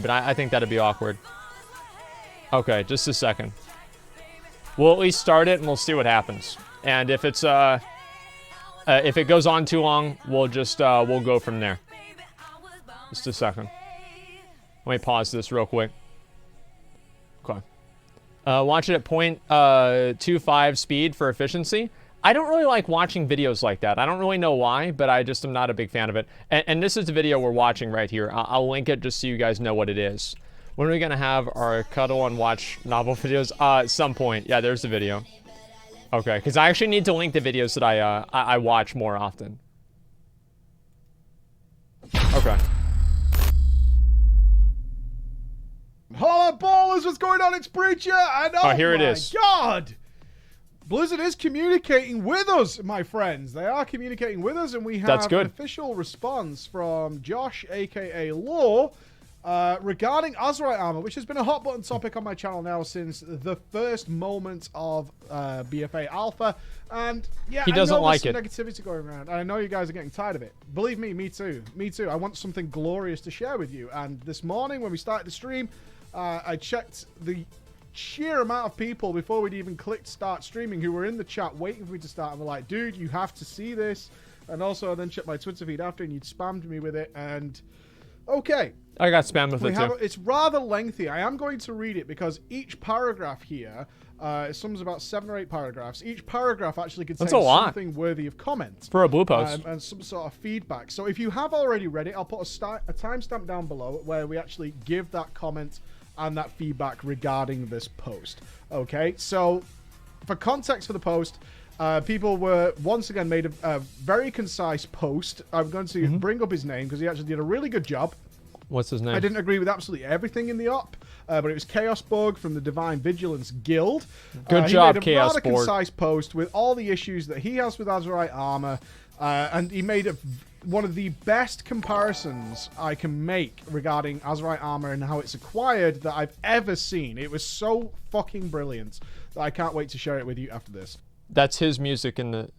but I think that'd be awkward. Okay, just a second. We'll at least start it and we'll see what happens. And if it's if it goes on too long, we'll just we'll go from there. Just a second. Let me pause this real quick. Okay. Watch it at 0.25 speed for efficiency. I don't really like watching videos like that. I don't really know why, but I just am not a big fan of it. And this is the video we're watching right here. I'll link it just so you guys know what it is. When are we going to have our cuddle and watch novel videos? At some point. Yeah, there's the video. Okay, because I actually need to link the videos that I watch more often. Okay. Hello, ballers! What's going on? It's Preacher! And oh here it is. God! Blizzard is communicating with us, my friends. They are communicating with us, and we have an official response from Josh, aka Law, regarding Azerite Armor, which has been a hot button topic on my channel now since the first moment of BFA Alpha. And yeah, he doesn't like it. Negativity going around, and I know you guys are getting tired of it. Believe me, me too. Me too. I want something glorious to share with you. And this morning, when we started the stream, I checked the sheer amount of people before we'd even clicked start streaming who were in the chat waiting for me to start and were like, dude, you have to see this. And also I then checked my Twitter feed after and you'd spammed me with it. And okay, I got spammed with it too. It's rather lengthy. I am going to read it because each paragraph here sums about 7 or 8 paragraphs. Each paragraph actually contains something worthy of comment for a blue post and some sort of feedback. So if you have already read it, I'll put a timestamp down below where we actually give that comment and that feedback regarding this post. Okay, so for context for the post, people were once again made a very concise post. I'm going to bring up his name because he actually did a really good job. What's his name? I didn't agree with absolutely everything in the op, but it was Chaos Bug from the Divine Vigilance Guild. Good job, Chaos Bug. He made a rather concise post with all the issues that he has with Azerite Armor, and he made one of the best comparisons I can make regarding Azerite Armor and how it's acquired that I've ever seen. It was so fucking brilliant that I can't wait to share it with you after this. That's his music in the...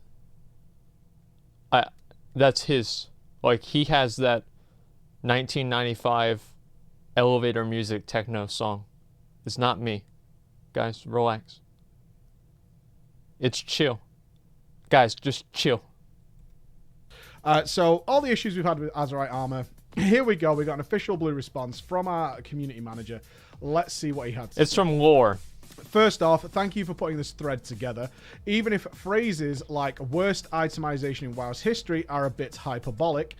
that's his. Like, he has that 1995 elevator music techno song. It's not me. Guys, relax. It's chill. Guys, just chill. So all the issues we've had with Azerite Armor, here we go. We got an official blue response from our community manager. Let's see what he had to say. It's from Lore. First off, thank you for putting this thread together. Even if phrases like worst itemization in WoW's history are a bit hyperbolic,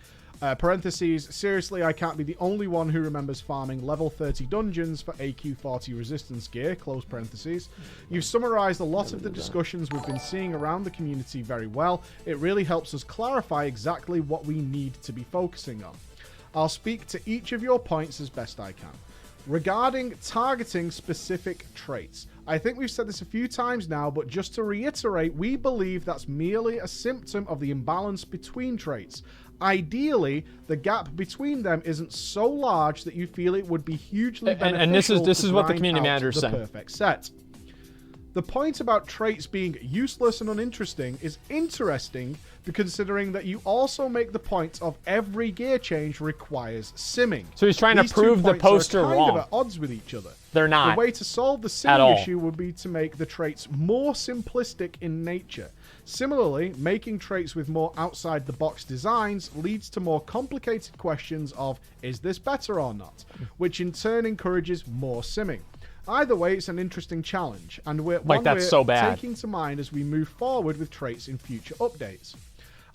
parentheses, seriously, I can't be the only one who remembers farming level 30 dungeons for AQ40 resistance gear, close parentheses. You've summarized a lot of the discussions we've been seeing around the community very well. It really helps us clarify exactly what we need to be focusing on. I'll speak to each of your points as best I can. Regarding targeting specific traits, I think we've said this a few times now, but just to reiterate, we believe that's merely a symptom of the imbalance between traits. Ideally, the gap between them isn't so large that you feel it would be hugely beneficial. And this is what the community manager said. Perfect set. The point about traits being useless and uninteresting is interesting, considering that you also make the point of every gear change requires simming. So he's trying to prove the poster wrong. These 2 points are kind of at odds with each other. They're not. The way to solve the simming issue would be to make the traits more simplistic in nature. Similarly, making traits with more outside-the-box designs leads to more complicated questions of, is this better or not? Which in turn encourages more simming. Either way, it's an interesting challenge, and we're taking to mind as we move forward with traits in future updates.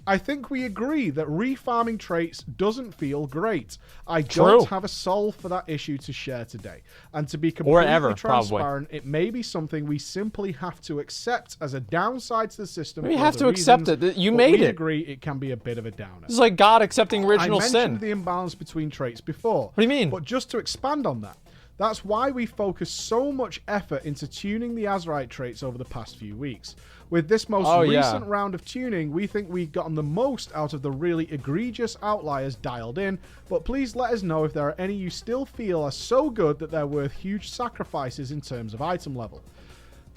I think we agree that refarming traits doesn't feel great. I don't have a solve for that issue to share today. And to be completely transparent, it may be something we simply have to accept as a downside to the system. We have to accept it. You made it. We agree it can be a bit of a downer. It's like God accepting original sin. I mentioned the imbalance between traits before. What do you mean? But just to expand on that, that's why we focus so much effort into tuning the Azerite traits over the past few weeks. With this most recent round of tuning, we think we've gotten the most out of the really egregious outliers dialed in, but please let us know if there are any you still feel are so good that they're worth huge sacrifices in terms of item level.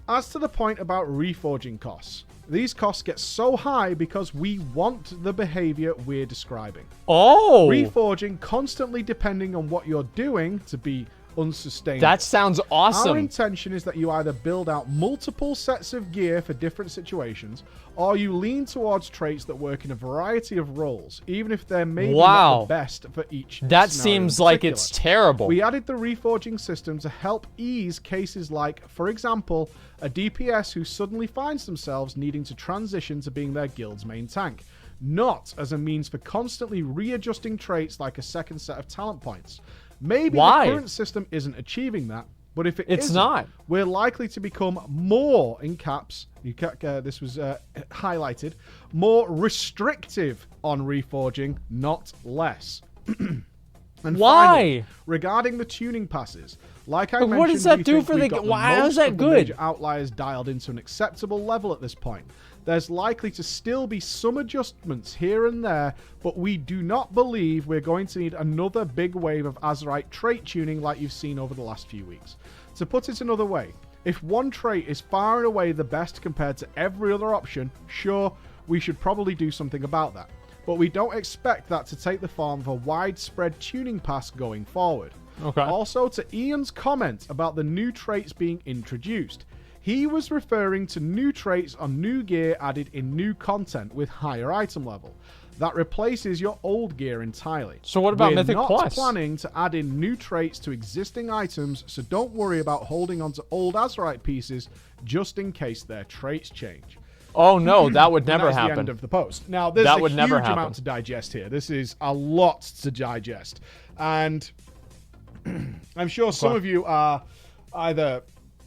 As to the point about reforging costs, These costs get so high because we want the behavior we're describing. Oh! Reforging constantly depending on what you're doing to be unsustainable. That sounds awesome. Our intention is that you either build out multiple sets of gear for different situations, or you lean towards traits that work in a variety of roles, even if they're maybe not the best for each That scenario seems in like particular. it's terrible. We added the reforging system to help ease cases like, for example, a DPS who suddenly finds themselves needing to transition to being their guild's main tank, not as a means for constantly readjusting traits like a second set of talent points. Maybe the current system isn't achieving that, but if it's not, we're likely to become more, in caps, this was highlighted, more restrictive on reforging, not less. And finally, regarding the tuning passes, like I mentioned, what does that do for the game? Why is that good? Major outliers dialed into an acceptable level at this point. There's likely to still be some adjustments here and there, but we do not believe we're going to need another big wave of Azerite trait tuning like you've seen over the last few weeks. To put it another way, if one trait is far and away the best compared to every other option, sure, we should probably do something about that. But we don't expect that to take the form of a widespread tuning pass going forward. Okay. Also, to Ian's comment about the new traits being introduced, he was referring to new traits on new gear added in new content with higher item level. That replaces your old gear entirely. So what about Mythic Plus? We're not planning to add in new traits to existing items, so don't worry about holding onto old Azerite pieces just in case their traits change. Oh no, that would never happen. That's the end of the post. Now, there's a huge amount to digest here. This is a lot to digest. And I'm sure some of you are either...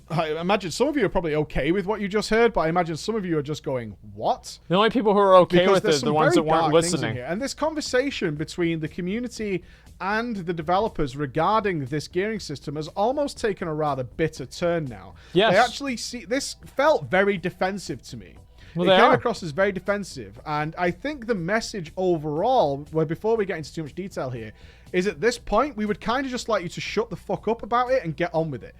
I imagine some of you are probably okay with what you just heard, but I imagine some of you are just going, what? The only people who are okay with it are the ones that weren't listening. And this conversation between the community and the developers regarding this gearing system has almost taken a rather bitter turn now. Yes. They actually see... This felt very defensive to me. Well, it came across as very defensive, and I think the message overall, where before we get into too much detail here, is at this point, we would kind of just like you to shut the fuck up about it and get on with it.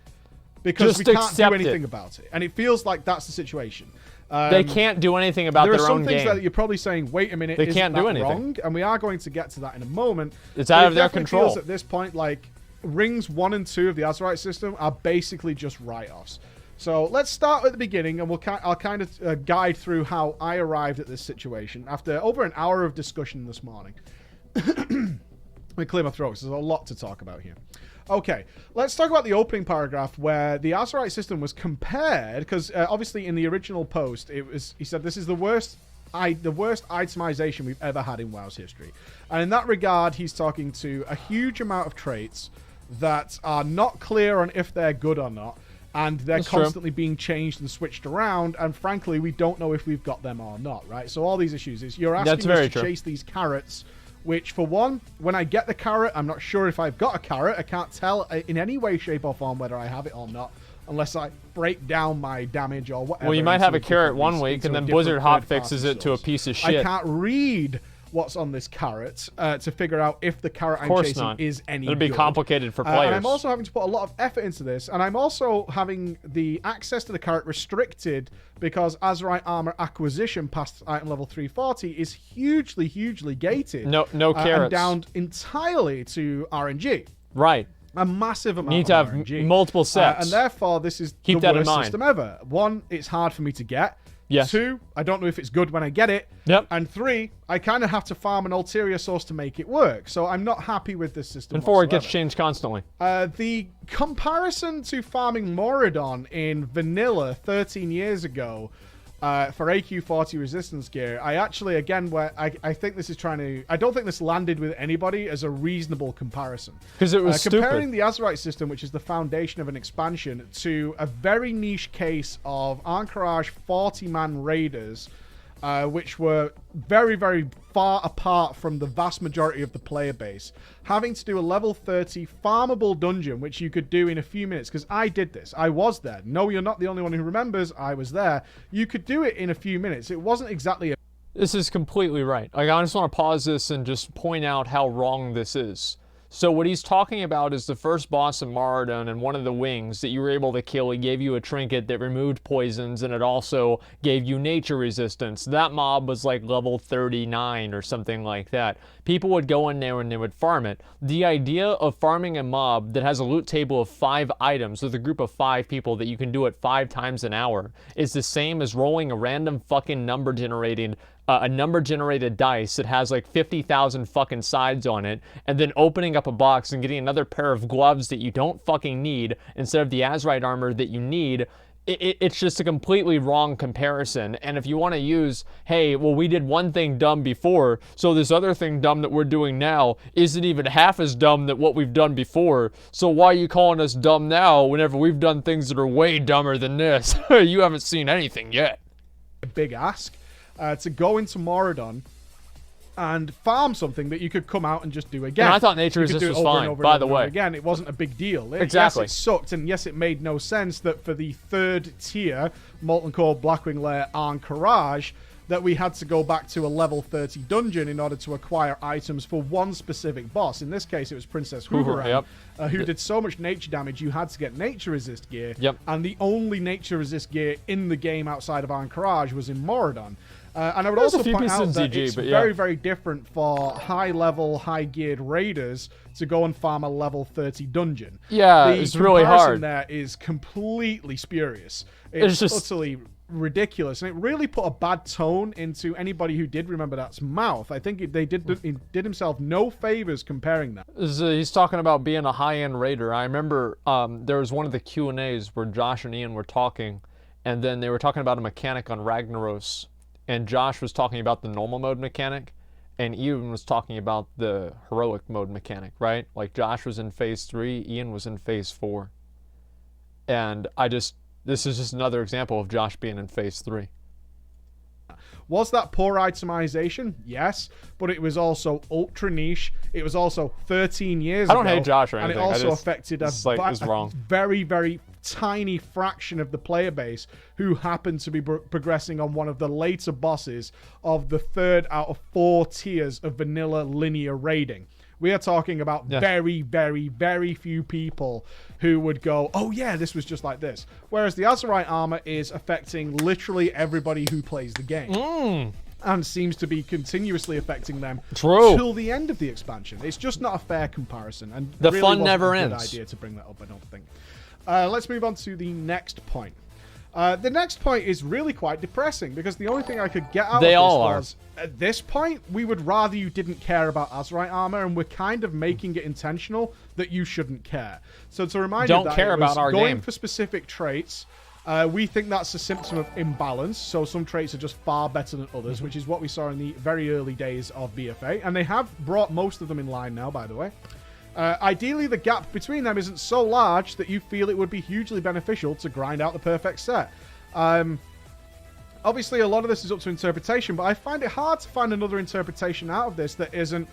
Because we can't do anything about it. And it feels like that's the situation. They can't do anything about their own game. There are some things that you're probably saying, wait a minute, they can't do anything. Wrong? And we are going to get to that in a moment. It's out of their control. It feels at this point like rings 1 and 2 of the Azerite system are basically just write-offs. So let's start at the beginning, and I'll kind of guide through how I arrived at this situation after over an hour of discussion this morning. Let me clear my throat, because there's a lot to talk about here. Okay, let's talk about the opening paragraph where the Azerite system was compared, because obviously in the original post, he said this is the worst itemization we've ever had in WoW's history. And in that regard, he's talking to a huge amount of traits that are not clear on if they're good or not. And they're constantly being changed and switched around. And frankly, we don't know if we've got them or not, right? So all these issues is you're asking us to chase these carrots, which for one, when I get the carrot, I'm not sure if I've got a carrot. I can't tell in any way, shape, or form whether I have it or not, unless I break down my damage or whatever. Well, you might have a carrot one week, and then Blizzard hotfixes it to a piece of shit. I can't read what's on this carrot to figure out if the carrot I'm chasing is any good. It'd be complicated for players. And I'm also having to put a lot of effort into this, and I'm also having the access to the carrot restricted because Azerite Armor acquisition past item level 340 is hugely, hugely gated. No carrots. And down entirely to RNG. Right. A massive amount Need to have RNG. multiple sets. And therefore, this is the worst system ever. 1, it's hard for me to get. Yes. 2, I don't know if it's good when I get it. Yep. And 3, I kind of have to farm an ulterior source to make it work. So I'm not happy with this system. And 4, it gets changed constantly. The comparison to farming Moradon in vanilla 13 years ago for AQ40 resistance gear, I actually, again, I think this is trying to... I don't think this landed with anybody as a reasonable comparison. Because it was stupid. Comparing the Azerite system, which is the foundation of an expansion, to a very niche case of Anchorage 40-man raiders, which were very, very far apart from the vast majority of the player base. Having to do a level 30 farmable dungeon, which you could do in a few minutes, because I did this. I was there. No, you're not the only one who remembers. I was there. You could do it in a few minutes. It wasn't exactly a... This is completely right. Like, I just want to pause this and just point out how wrong this is. So what he's talking about is the first boss in Moradin and one of the wings that you were able to kill. He gave you a trinket that removed poisons, and it also gave you nature resistance. That mob was like level 39 or something like that. People would go in there and they would farm it. The idea of farming a mob that has a loot table of 5 items with a group of 5 people that you can do it 5 times an hour is the same as rolling a random fucking number generated dice that has like 50,000 fucking sides on it, and then opening up a box and getting another pair of gloves that you don't fucking need instead of the Azerite armor that you need. It's just a completely wrong comparison. And if you want to use, hey, well, we did one thing dumb before, so this other thing dumb that we're doing now isn't even half as dumb than what we've done before, so why are you calling us dumb now whenever we've done things that are way dumber than this? You haven't seen anything yet. A big ask. To go into Moradin and farm something that you could come out and just do again. And I thought nature resist was fine, by the way. Again, it wasn't a big deal. Exactly. Yes, it sucked, and yes, it made no sense that for the 3rd tier Molten Core, Blackwing Lair, Ahn'Qiraj, that we had to go back to a level 30 dungeon in order to acquire items for one specific boss. In this case, it was Princess Hooveran, who did so much nature damage, you had to get nature resist gear. And the only nature resist gear in the game outside of Ahn'Qiraj was in Moradin. And I would also point out that it's very, very different for high-level, high-geared raiders to go and farm a level 30 dungeon. Yeah, it's really hard. The comparison there is completely spurious. It's just utterly ridiculous, and it really put a bad tone into anybody who did remember that's mouth. I think he did himself no favors comparing that. He's talking about being a high-end raider. I remember there was one of the Q&As where Josh and Ian were talking, and then they were talking about a mechanic on Ragnaros. And Josh was talking about the normal mode mechanic, and Ian was talking about the heroic mode mechanic, right? Like, Josh was in phase 3, Ian was in phase 4. And this is just another example of Josh being in phase 3. Was that poor itemization? Yes, but it was also ultra niche. It was also 13 years ago. I don't hate Josh or anything. And it also affected a very, very tiny fraction of the player base who happened to be progressing on one of the later bosses of the 3rd out of 4 tiers of vanilla linear raiding. We are talking about very, very, very few people who would go, oh yeah, this was just like this. Whereas the Azerite Armor is affecting literally everybody who plays the game. And seems to be continuously affecting them till the end of the expansion. It's just not a fair comparison. And the really fun never ends. ends. Good idea to bring that up, I don't think. Let's move on to the next point. The next point is really quite depressing because the only thing I could get out of this was, at this point, we would rather you didn't care about Azerite Armor, and we're kind of making it intentional that you shouldn't care. So to remind you that going for specific traits, we think that's a symptom of imbalance. So some traits are just far better than others, which is what we saw in the very early days of BFA. And they have brought most of them in line now, by the way. Ideally, the gap between them isn't so large that you feel it would be hugely beneficial to grind out the perfect set. Obviously, a lot of this is up to interpretation, but I find it hard to find another interpretation out of this that isn't...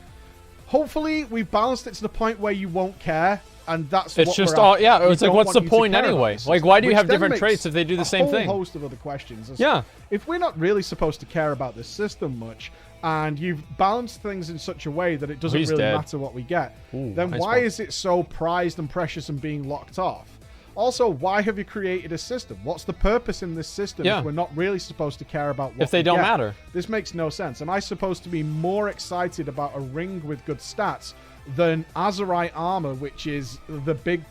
Hopefully, we've balanced it to the point where you won't care, and that's it's what just we're all, after. yeah, it's like, what's the point anyway? Like, why do you have different traits if they do the same thing? A whole host of other questions. Yeah. If we're not really supposed to care about this system much, and you've balanced things in such a way that it doesn't really matter what we get, then why is it so prized and precious and being locked off? Also, why have you created a system? What's the purpose in this system if we're not really supposed to care about what if they don't matter? This makes no sense. Am I supposed to be more excited about a ring with good stats than Azerite Armor, which is the big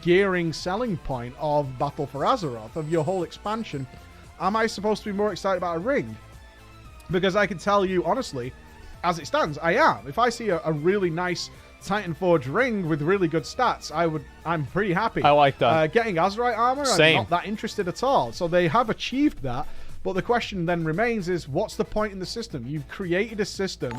gearing selling point of Battle for Azeroth, of your whole expansion? Am I supposed to be more excited about a ring? Because I can tell you, honestly, as it stands, I am. If I see a really nice Titanforge ring with really good stats, I'm pretty happy. I like that. Getting Azerite Armor, I'm not that interested at all. So they have achieved that. But the question then remains is, what's the point in the system? You've created a system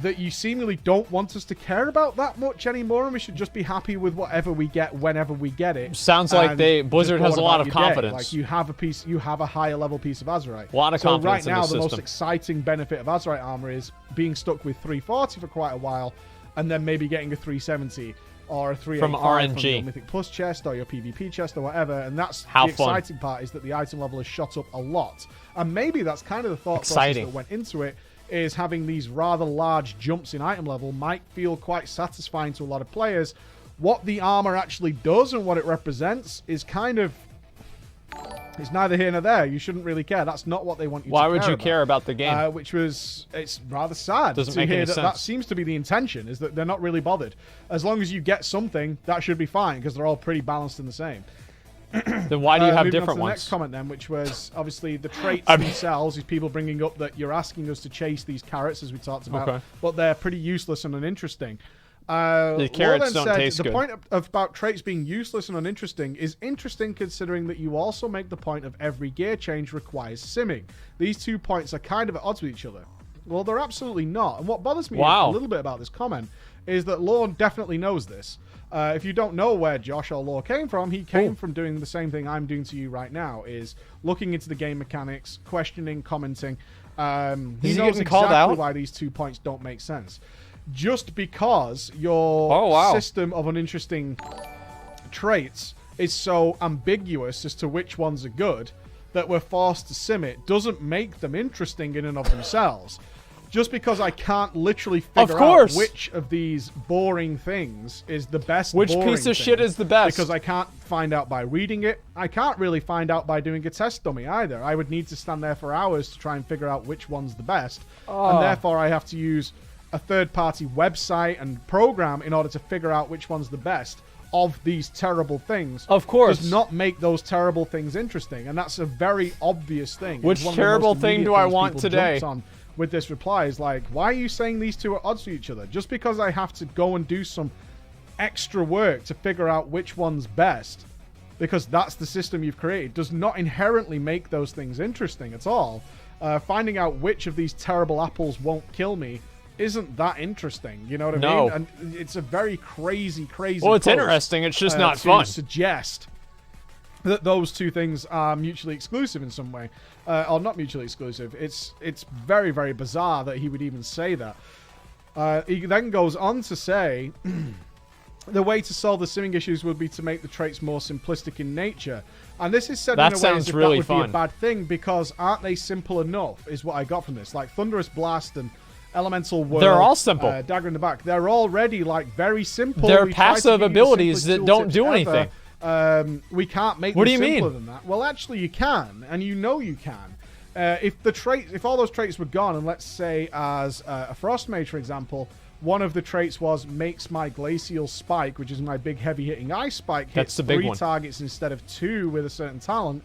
that you seemingly don't want us to care about that much anymore, and we should just be happy with whatever we get whenever we get it. Sounds like Blizzard has a lot of confidence. Like you have a higher level piece of Azerite. A lot of confidence right now, in the most exciting benefit of Azerite Armor is being stuck with 340 for quite a while, and then maybe getting a 370 or a 385 from RNG, from your Mythic Plus chest or your PvP chest or whatever. And that's the exciting part, is that the item level has shot up a lot. And maybe that's kind of the thought process that went into it. is having these rather large jumps in item level might feel quite satisfying to a lot of players. What the armor actually does and what it represents is kind of... It's neither here nor there. You shouldn't really care. That's not what they want you to care about. Why would you care about the game? It's rather sad Doesn't to make hear any that sense. that seems to be the intention, is that they're not really bothered. As long as you get something, that should be fine, because they're all pretty balanced and the same. Then why do you have moving different on to the ones? next comment then, which was obviously the traits themselves, is people bringing up that you're asking us to chase these carrots, as we talked about, Okay. but they're pretty useless and uninteresting. The carrots don't taste the good. point about traits being useless and uninteresting is interesting, considering that you also make the point of every gear change requires simming. These 2 points are kind of at odds with each other. Well, they're absolutely not. And what bothers me a little bit about this comment is that Lorne definitely knows this. If you don't know where Josh or Lore came from, he came from doing the same thing I'm doing to you right now, is looking into the game mechanics, questioning, commenting. He knows exactly why these 2 points don't make sense. Just because your system of uninteresting traits is so ambiguous as to which ones are good that we're forced to sim it doesn't make them interesting in and of themselves. Just because I can't literally figure out which of these boring things is the best Which piece of shit is the best? Because I can't find out by reading it. I can't really find out by doing a test dummy either. I would need to stand there for hours to try and figure out which one's the best. And therefore I have to use a third-party website and program in order to figure out which one's the best of these terrible things. Of course. Does not make those terrible things interesting, and that's a very obvious thing. Which terrible thing do I want today? On with this reply is like, why are you saying these two are at odds with each other? Just because I have to go and do some extra work to figure out which one's best, because that's the system you've created, does not inherently make those things interesting at all. Finding out which of these terrible apples won't kill me isn't that interesting, you know what I mean? And it's a very crazy Well, it's interesting, it's just not fun. Suggest that those two things are mutually exclusive in some way, or not mutually exclusive. It's very, very bizarre that he would even say that. He then goes on to say, the way to solve the simming issues would be to make the traits more simplistic in nature. And this is said in a way as if that would be a bad thing, because aren't they simple enough, is what I got from this. Like Thunderous Blast and Elemental Whirl, they're all simple. Dagger in the Back, they're already like very simple. They're passive abilities that don't do anything. We can't make what them do you simpler mean? than that. Well, actually, you can, and you know you can. If all those traits were gone, and let's say as a Frost Mage, for example, one of the traits was makes my Glacial Spike, which is my big heavy-hitting ice spike, hits 3 targets instead of 2 with a certain talent.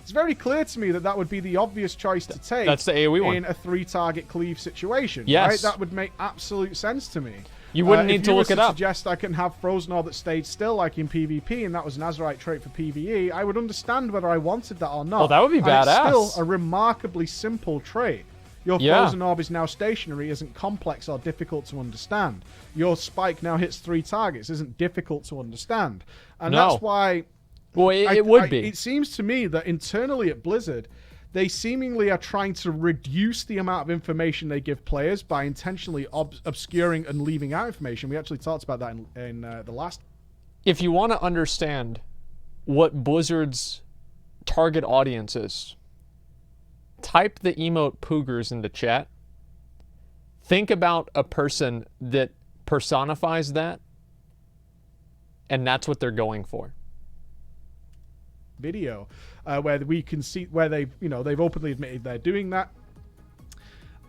It's very clear to me that that would be the obvious choice to take. That's the AoE one. In a 3-target cleave situation. Yes. Right? That would make absolute sense to me. You wouldn't need to look it up. If you suggest I can have Frozen Orb that stayed still like in PvP, and that was an Azerite trait for PvE, I would understand whether I wanted that or not. Well, that would be badass. It's still a remarkably simple trait. Your Frozen Orb is now stationary, isn't complex or difficult to understand. Your Spike now hits 3 targets, isn't difficult to understand. And that's why... Well, it would be. It seems to me that internally at Blizzard, they seemingly are trying to reduce the amount of information they give players by intentionally obscuring and leaving out information. We actually talked about that in the last... If you want to understand what Blizzard's target audience is, type the emote Poogers into chat. Think about a person that personifies that, and that's what they're going for. Video where we can see where they've openly admitted they're doing that,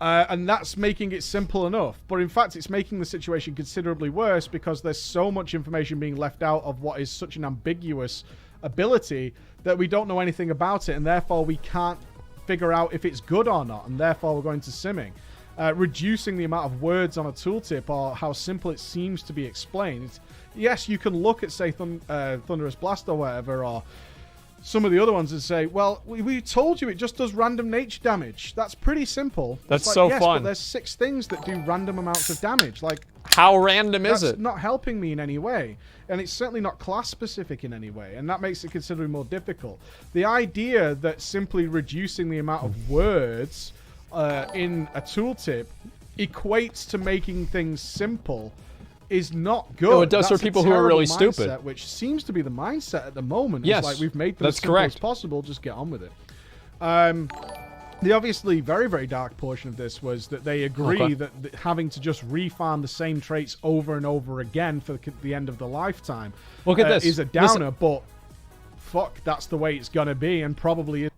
and that's making it simple enough, but in fact it's making the situation considerably worse, because there's so much information being left out of what is such an ambiguous ability that we don't know anything about it, and therefore we can't figure out if it's good or not, and therefore we're going to simming. Reducing the amount of words on a tooltip, or how simple it seems to be explained. Yes, you can look at, say, Thunderous Blast or whatever, or some of the other ones, and say, well, we told you it just does random nature damage. That's pretty simple. That's like, so yes, fun. But there's 6 things that do random amounts of damage. Like, how random is it? That's not helping me in any way. And it's certainly not class-specific in any way. And that makes it considerably more difficult. The idea that simply reducing the amount of words in a tooltip equates to making things simple is not good. No, it does for people who are really stupid. Which seems to be the mindset at the moment. Yes, it's like we've made them as simple as possible, just get on with it. The obviously very, very dark portion of this was that they agree that having to just refarm the same traits over and over again for the end of the lifetime Look at this. is a downer, but fuck, that's the way it's going to be, and probably is.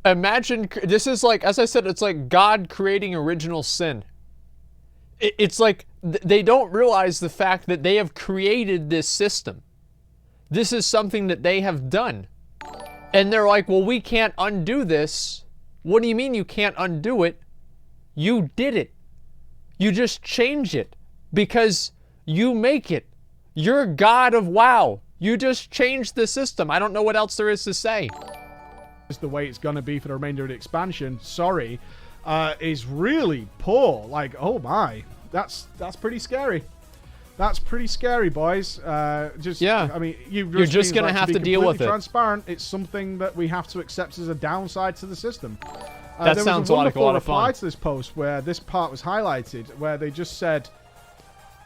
Imagine, this is like, as I said, it's like God creating original sin. It's like they don't realize the fact that they have created this system. This is something that they have done. And they're like, well, we can't undo this. What do you mean you can't undo it? You did it. You just change it because you make it. You're God of WoW. You just changed the system. I don't know what else there is to say. Is the way it's going to be for the remainder of the expansion, sorry, is really poor. Like, oh my, that's pretty scary. That's pretty scary, boys. Yeah. I mean, you're just going to have to deal with it. Transparent. It's something that we have to accept as a downside to the system. That sounds like a lot of fun. Reply to this post where this part was highlighted, where they just said,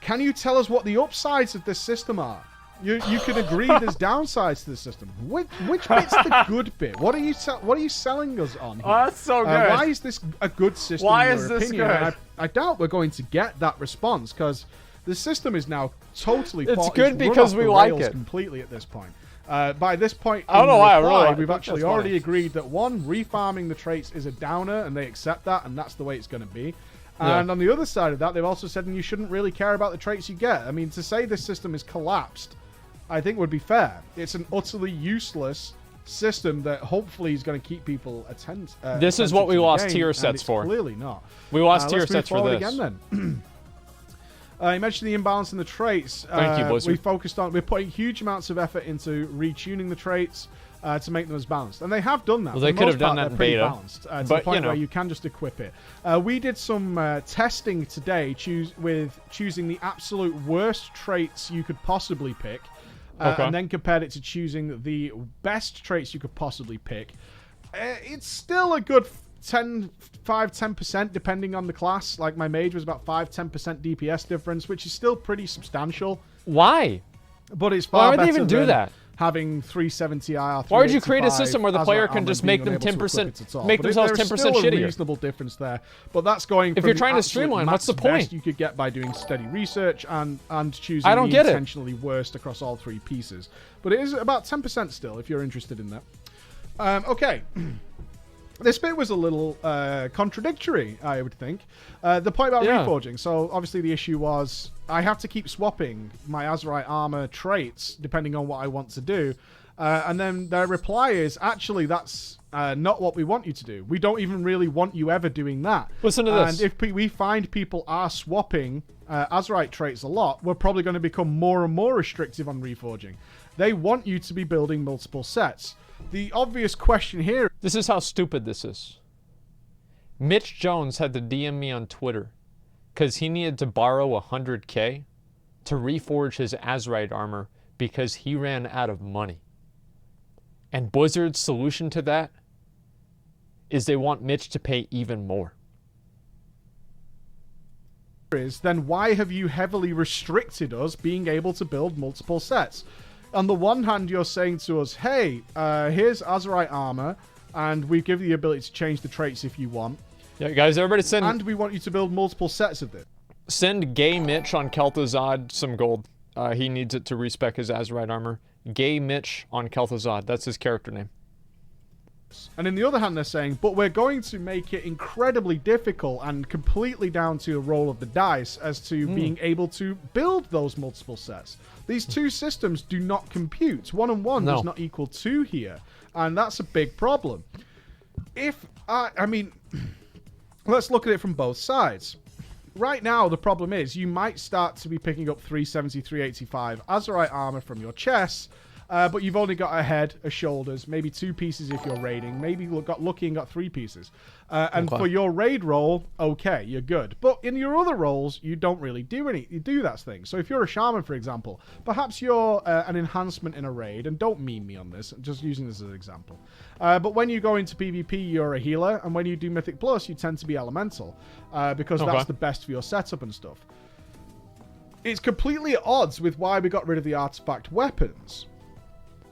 "Can you tell us what the upsides of this system are?" You can agree there's downsides to the system. Which bit's the good bit? What are you selling us on here? Oh, that's so good. Why is this a good system? Why in is your this opinion? good? I doubt we're going to get that response because the system is now totally. It's good because we like it completely at this point. By this point, I don't know why. I really like we've actually already agreed that one, refarming the traits is a downer, and they accept that, and that's the way it's going to be. And on the other side of that, they've also said, and you shouldn't really care about the traits you get. I mean, to say this system is collapsed, I think would be fair. It's an utterly useless system that hopefully is going to keep people attentive. This is what we lost tier sets for. Clearly not. We lost tier sets for this. Again, then. You mentioned the imbalance in the traits. Thank you, Blizzard. We're putting huge amounts of effort into retuning the traits to make them as balanced, and they have done that. Well, they could have done that in beta, balanced, to the point where you can just equip it. We did some testing today, choosing the absolute worst traits you could possibly pick, and then compared it to choosing the best traits you could possibly pick. It's still a good 5-10% depending on the class. Like my mage was about 5-10% DPS difference, which is still pretty substantial. Why? But it's far better. Why would they even do than that? Having 370 IR. Why would you create a system where the player can just make them 10%, make themselves 10% shittier? There's a reasonable difference there, but that's going. If you're trying to streamline, what's the point? You could get by doing steady research and choosing the intentionally worst across all three pieces. But it is about 10% still, if you're interested in that. Okay. This bit was a little contradictory, I would think. The point about reforging. So, obviously, the issue was I have to keep swapping my Azerite Armor traits depending on what I want to do. And then their reply is, actually, that's not what we want you to do. We don't even really want you ever doing that. Listen to this. And if we find people are swapping Azerite traits a lot, we're probably going to become more and more restrictive on reforging. They want you to be building multiple sets. The obvious question here... This is how stupid this is. Mitch Jones had to DM me on Twitter because he needed to borrow 100K to reforge his Azerite armor because he ran out of money. And Blizzard's solution to that is they want Mitch to pay even more. Then why have you heavily restricted us being able to build multiple sets? On the one hand, you're saying to us, hey, here's Azerite Armor, and we give you the ability to change the traits if you want. Yeah, guys, everybody send... And we want you to build multiple sets of this. Send Gay Mitch on Kel'Thuzad some gold. He needs it to respec his Azerite Armor. Gay Mitch on Kel'Thuzad. That's his character name. And in the other hand, they're saying, but we're going to make it incredibly difficult and completely down to a roll of the dice as to being able to build those multiple sets. These two systems do not compute. 1 and 1 does not equal 2 here. And that's a big problem. I mean, let's look at it from both sides. Right now, the problem is you might start to be picking up 370, 385 Azerite Armor from your chests, but you've only got a head, a shoulders, maybe 2 pieces if you're raiding. Maybe you got lucky and got 3 pieces. And for your raid roll, okay, you're good. But in your other rolls, you don't really do that thing. So if you're a shaman, for example, perhaps you're an enhancement in a raid, and don't meme me on this, I'm just using this as an example. But when you go into PvP, you're a healer, and when you do Mythic Plus, you tend to be elemental, because that's the best for your setup and stuff. It's completely at odds with why we got rid of the artifact weapons.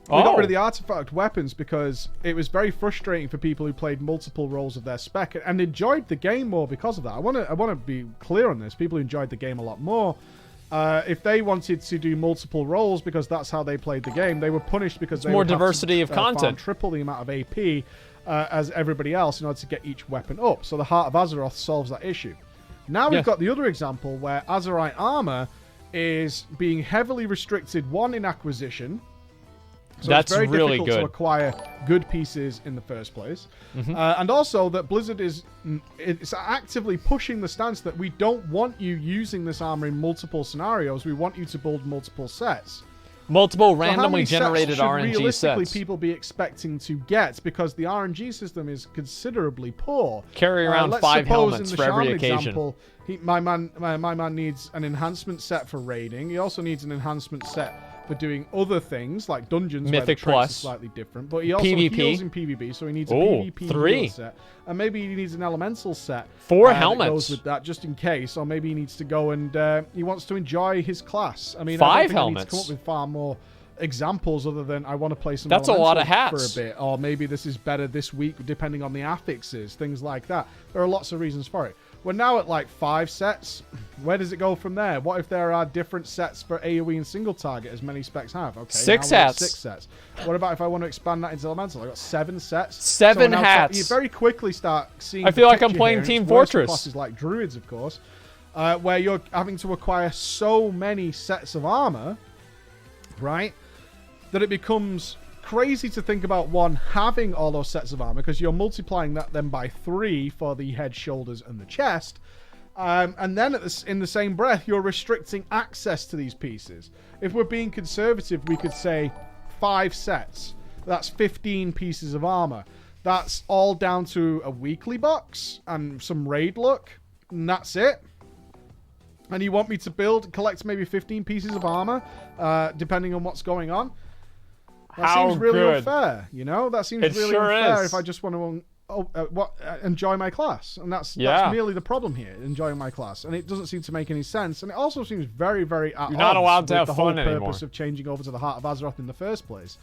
We got rid of the artifact weapons because it was very frustrating for people who played multiple roles of their spec and enjoyed the game more because of that. I want to be clear on this. People who enjoyed the game a lot more. If they wanted to do multiple roles because that's how they played the game, they were punished because they more would diversity have to, of content, triple the amount of AP as everybody else in order to get each weapon up. So the Heart of Azeroth solves that issue. Now we've got the other example where Azerite Armor is being heavily restricted, one, in acquisition. So that's it's very really difficult good to acquire good pieces in the first place. And also that Blizzard is actively pushing the stance that we don't want you using this armor in multiple scenarios. We want you to build multiple sets. Multiple So randomly generated RNG realistically sets. People be expecting to get, because the RNG system is considerably poor. Carry around 5 helmets for every occasion. Example, my man needs an enhancement set for raiding. He also needs an enhancement set for doing other things like dungeons, where the Mythic traits Plus. are slightly different. But he also PvP. heals in PvP, so he needs a PvP 3 healer set, and maybe he needs an elemental set. 4 that helmets goes with that, just in case. Or maybe he needs to go and he wants to enjoy his class. I mean, 5 I don't think helmets. I need to come up with far more examples other than I want to play some That's a lot of elemental hats for a bit, or maybe this is better this week depending on the affixes, things like that. There are lots of reasons for it. We're now at like 5 sets. Where does it go from there? What if there are different sets for AoE and single target, as many specs have? Okay, 6 now we're at sets. 6 sets. What about if I want to expand that into elemental? I've got 7 sets. 7 so hats. You very quickly start seeing. I feel like I'm picture playing here, and Team it's worse for Fortress. classes like druids, of course, where you're having to acquire so many sets of armor, right, that it becomes crazy to think about one having all those sets of armor, because you're multiplying that then by 3 for the head, shoulders, and the chest. And then in the same breath, you're restricting access to these pieces. If we're being conservative, we could say 5 sets. That's 15 pieces of armor. That's all down to a weekly box and some raid luck, and that's it. And you want me to collect maybe 15 pieces of armor, depending on what's going on? That seems really unfair, you know? That seems really unfair if I just want to enjoy my class. And that's merely the problem here, enjoying my class. And it doesn't seem to make any sense. And it also seems very, very at You're not allowed to have the fun whole anymore. purpose of changing over to the Heart of Azeroth in the first place.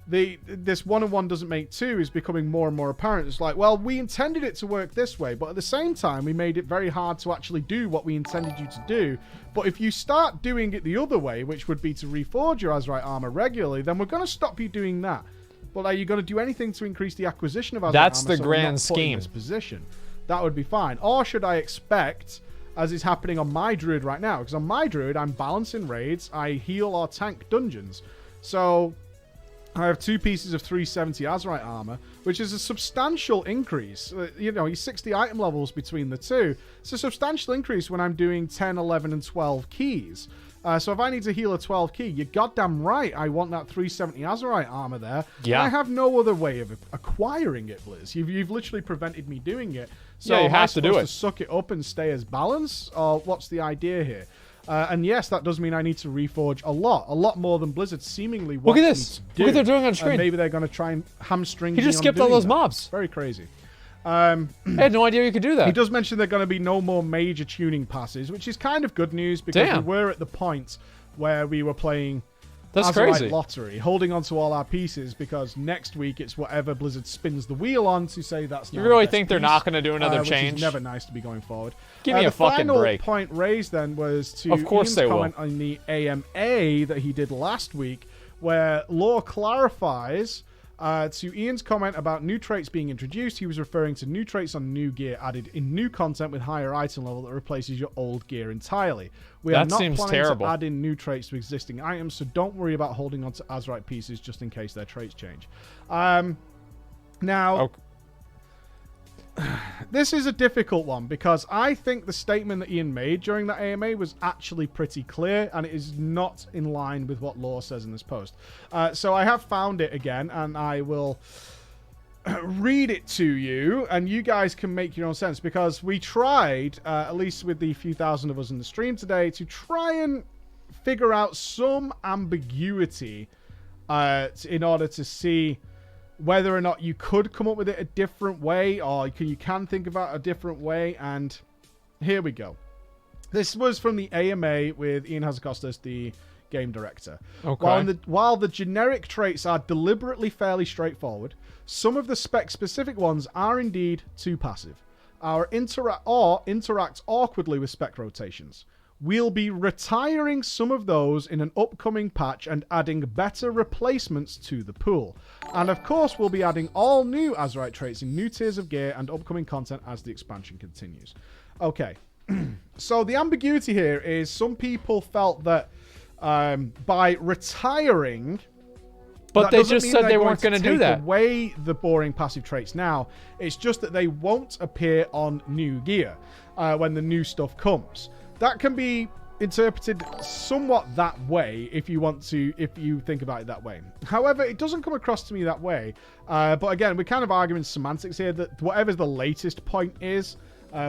This 1-on-1 doesn't make 2 is becoming more and more apparent. It's like, well, we intended it to work this way, but at the same time, we made it very hard to actually do what we intended you to do. But if you start doing it the other way, which would be to reforge your Azerite armor regularly, then we're going to stop you doing that. But are you going to do anything to increase the acquisition of Azerite That's armor the so we're grand not put in scheme. this position? That would be fine. Or should I expect, as is happening on my druid right now, because on my druid, I'm balancing raids, I heal or tank dungeons. So I have 2 pieces of 370 Azerite armor, which is a substantial increase. You know, he's 60 item levels between the two. It's a substantial increase when I'm doing 10, 11, and 12 keys. So if I need to heal a 12 key, you're goddamn right. I want that 370 Azerite armor there. Yeah. I have no other way of acquiring it, Blizz. You've literally prevented me doing it. So Yeah, you am have I to do supposed it. to suck it up and stay as balance? Or what's the idea here? And yes, that does mean I need to reforge a lot more than Blizzard seemingly wants Look at me this. to do. Look what they're doing on screen. Maybe they're going to try and hamstring He me just on skipped all doing those that. mobs. Very crazy. I had no idea you could do that. He does mention there are going to be no more major tuning passes, which is kind of good news because we were at the point where we were playing That's Azerite crazy. Lottery, holding on to all our pieces because next week it's whatever Blizzard spins the wheel on to say that's You now really the best think they're piece, not going to do another which change? is never nice to be going forward. Give me a fucking The final break. point raised then was to Of course Ian's they will. comment on the AMA that he did last week, where Law clarifies to Ian's comment about new traits being introduced. He was referring to new traits on new gear added in new content with higher item level that replaces your old gear entirely. We are That not seems planning terrible. to add in new traits to existing items, so don't worry about holding on to Azerite pieces just in case their traits change. Now, this is a difficult one because I think the statement that Ian made during that AMA was actually pretty clear, and it is not in line with what Law says in this post. So I have found it again, and I will read it to you, and you guys can make your own sense, because we tried, at least with the few thousand of us in the stream today, to try and figure out some ambiguity in order to see whether or not you could come up with it a different way, or you can think about a different way. And here we go. This was from the AMA with Ian Hazacostas, the game director. Okay. While the generic traits are deliberately fairly straightforward, some of the spec-specific ones are indeed too passive, or interact awkwardly with spec rotations. We'll be retiring some of those in an upcoming patch and adding better replacements to the pool. And of course, we'll be adding all new Azerite traits in new tiers of gear and upcoming content as the expansion continues. Okay, so the ambiguity here is some people felt that by retiring... But they just said they weren't going to do that. Away the boring passive traits now. It's just that they won't appear on new gear when the new stuff comes. That can be interpreted somewhat that way if you think about it that way. However, it doesn't come across to me that way. But again, we're kind of arguing semantics here that whatever the latest point is,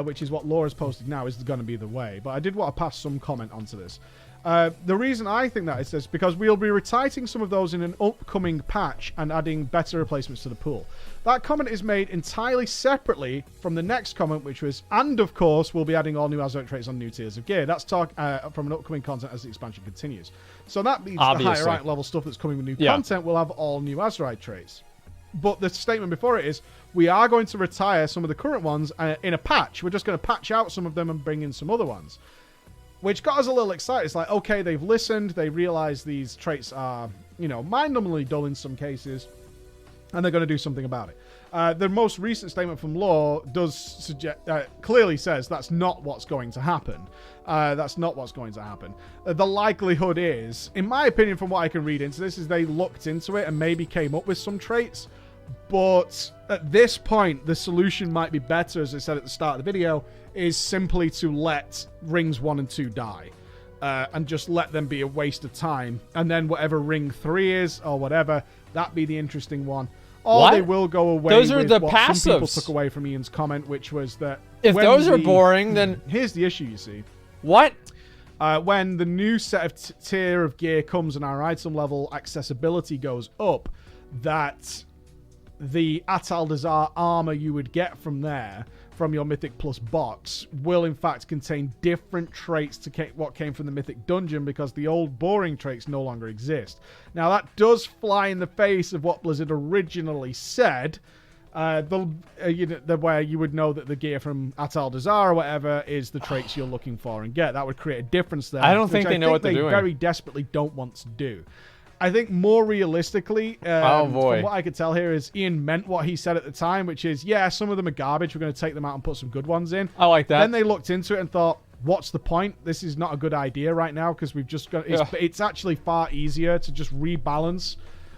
which is what Laura's posted now, is going to be the way. But I did want to pass some comment onto this. The reason I think that is this because we'll be retiting some of those in an upcoming patch and adding better replacements to the pool. That comment is made entirely separately from the next comment, which was, and of course, we'll be adding all new Azerite traits on new tiers of gear. That's talk from an upcoming content as the expansion continues. So that means the higher rank level stuff that's coming with new content will have all new Azerite traits. But the statement before it is, we are going to retire some of the current ones in a patch. We're just going to patch out some of them and bring in some other ones. Which got us a little excited. It's like, okay, they've listened. They realize these traits are, mind-numbingly dull in some cases. And they're going to do something about it. The most recent statement from Law does suggest, clearly says that's not what's going to happen. That's not what's going to happen. The likelihood is, in my opinion, from what I can read into this, is they looked into it and maybe came up with some traits. But at this point, the solution might be better, as I said at the start of the video, is simply to let rings 1 and 2 die. And just let them be a waste of time. And then whatever ring 3 is, or whatever, that be the interesting one. Or they will go away those are with the what passives. Some people took away from Ian's comment, which was that... If those are boring, then... Here's the issue, you see. What? When the new set of tier of gear comes and our item level accessibility goes up, that the Azerite Armor you would get from there, from your Mythic Plus box, will in fact contain different traits to what came from the Mythic Dungeon, because the old boring traits no longer exist. Now that does fly in the face of what Blizzard originally said, where you would know that the gear from Azerite or whatever is the traits you're looking for and get. That would create a difference there. I don't think they know what they're doing. They very desperately don't want to do. I think more realistically, from what I could tell here, is Ian meant what he said at the time, which is, yeah, some of them are garbage. We're going to take them out and put some good ones in. I like that. Then they looked into it and thought, what's the point? This is not a good idea right now because we've just got... It's actually far easier to just rebalance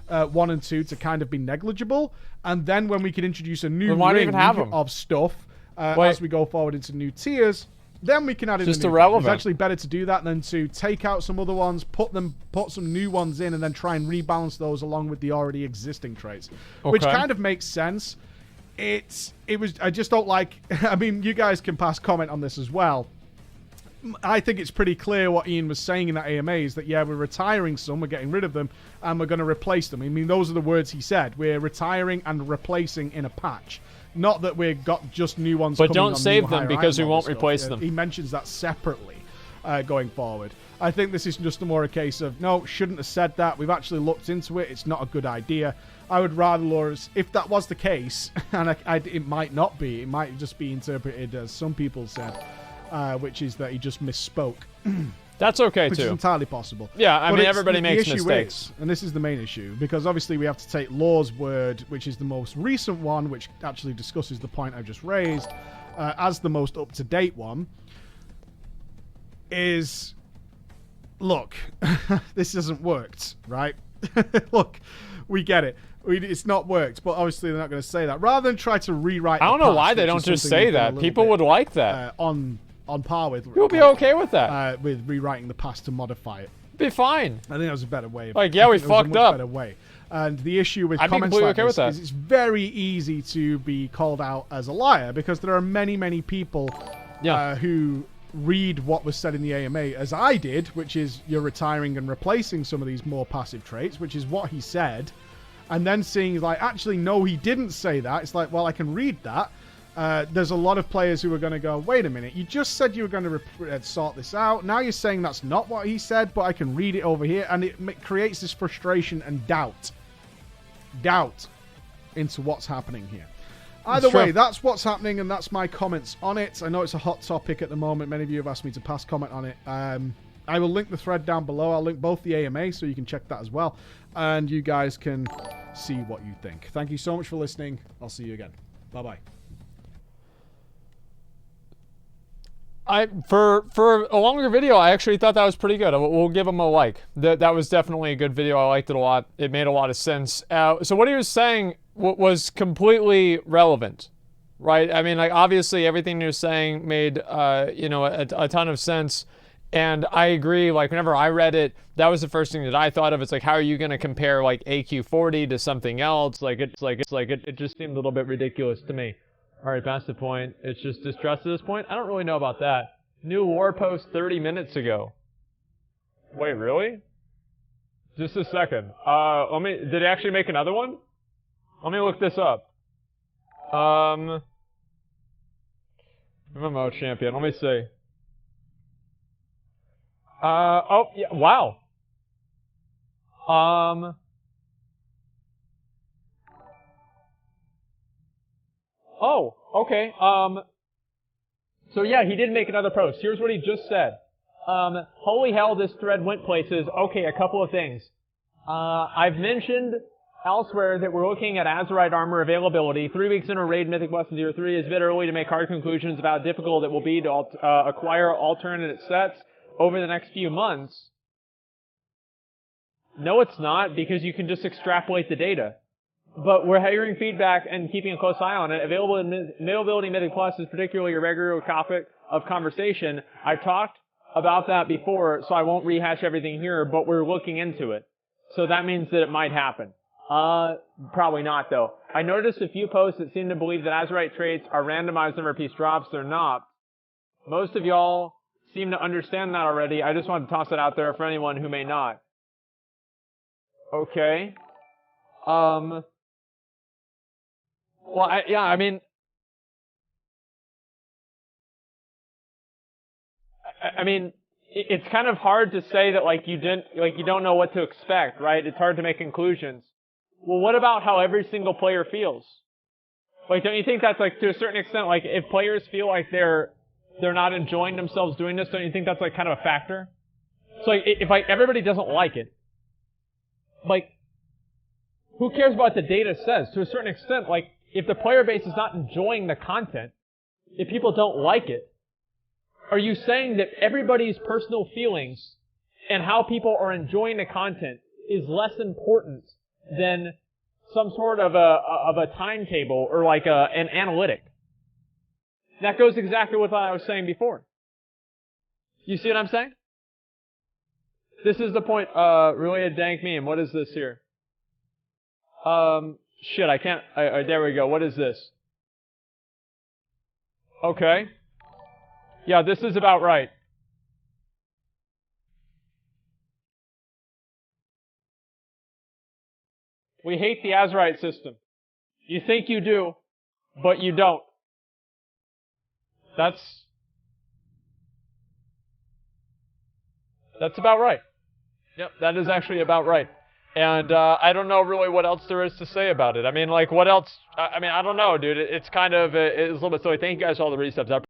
1 and 2 to kind of be negligible. And then when we can introduce a new ring of stuff as we go forward into new tiers... Then we can add in just the new irrelevant. It's actually better to do that than to take out some other ones, put some new ones in, and then try and rebalance those along with the already existing traits, which kind of makes sense. I just don't like. I mean, you guys can pass comment on this as well. I think it's pretty clear what Ian was saying in that AMA is that, yeah, we're retiring some, we're getting rid of them, and we're going to replace them. I mean, those are the words he said. We're retiring and replacing in a patch. Not that we've got just new ones but coming don't on save them because we won't replace them. He mentions that separately going forward. I think this is just more a case of, no, shouldn't have said that. We've actually looked into it. It's not a good idea. I would rather, Laura's, if that was the case, and it might not be, it might just be interpreted as some people said, which is that he just misspoke. That's okay, which too. is entirely possible. Yeah, I mean, everybody makes mistakes. And this is the main issue, because obviously we have to take Law's word, which is the most recent one, which actually discusses the point I just raised, as the most up-to-date one, is, look, this hasn't worked, right? Look, we get it. It's not worked, but obviously they're not going to say that. Rather than try to rewrite I don't know why they don't just say that. People would like that. On par with... You'll be okay with that. With rewriting the past to modify it. Be fine. I think that was a better way. Like, yeah, we fucked up. Better way. And the issue with comments like this is it's very easy to be called out as a liar, because there are many, many people who read what was said in the AMA as I did, which is you're retiring and replacing some of these more passive traits, which is what he said, and then seeing like, actually, no, he didn't say that. It's like, well, I can read that. there's a lot of players who are going to go, wait a minute, you just said you were going to sort this out. Now you're saying that's not what he said, but I can read it over here. And it creates this frustration and doubt into what's happening here. Either way, that's what's happening, and that's my comments on it. I know it's a hot topic at the moment. Many of you have asked me to pass comment on it. I will link the thread down below. I'll link both the AMA, so you can check that as well. And you guys can see what you think. Thank you so much for listening. I'll see you again. Bye-bye. For a longer video, I actually thought that was pretty good. We'll give him a like. That was definitely a good video. I liked it a lot. It made a lot of sense. So what he was saying was completely relevant, right? I mean, like, obviously everything he was saying made you know, a ton of sense. And I agree. Like, whenever I read it, that was the first thing that I thought of. It's like, how are you going to compare like AQ40 to something else? Like, it just seemed a little bit ridiculous to me. All right, past the point. It's just distrust at this point. I don't really know about that. New war post 30 minutes ago. Wait, really? Just a second. Did it actually make another one? Let me look this up. MMO champion. Let me see. Oh, yeah, wow. Oh, okay. So yeah, he did make another post. Here's what he just said. Holy hell, this thread went places. Okay, a couple of things. I've mentioned elsewhere that we're looking at Azerite Armor availability. 3 weeks in a raid Mythic Plus in Tier 3 is a bit early to make hard conclusions about how difficult it will be to acquire alternate sets over the next few months. No, it's not, because you can just extrapolate the data. But we're hearing feedback and keeping a close eye on it. Availability Mythic Plus is particularly a regular topic of conversation. I've talked about that before, so I won't rehash everything here, but we're looking into it. So that means that it might happen. Probably not, though. I noticed a few posts that seem to believe that Azerite traits are randomized number of piece drops. They're not. Most of y'all seem to understand that already. I just wanted to toss it out there for anyone who may not. Okay. Well, I mean, it's kind of hard to say that, like, you don't know what to expect, right? It's hard to make conclusions. Well, what about how every single player feels? Like, don't you think that's, like, to a certain extent, like, if players feel like they're not enjoying themselves doing this, don't you think that's, like, kind of a factor? So, like, if, like, everybody doesn't like it, like, who cares about what the data says? To a certain extent, like, if the player base is not enjoying the content, if people don't like it, are you saying that everybody's personal feelings and how people are enjoying the content is less important than some sort of a timetable or like an analytic? That goes exactly with what I was saying before. You see what I'm saying? This is the point. Really a dank meme. What is this here? Shit, I can't. There we go. What is this? Okay. Yeah, this is about right. We hate the Azerite system. You think you do, but you don't. That's about right. Yep, that is actually about right. And I don't know really what else there is to say about it. I mean, like, what else? I mean, I don't know, dude. It's kind of, it's a little bit silly. Thank you guys for all the resubs.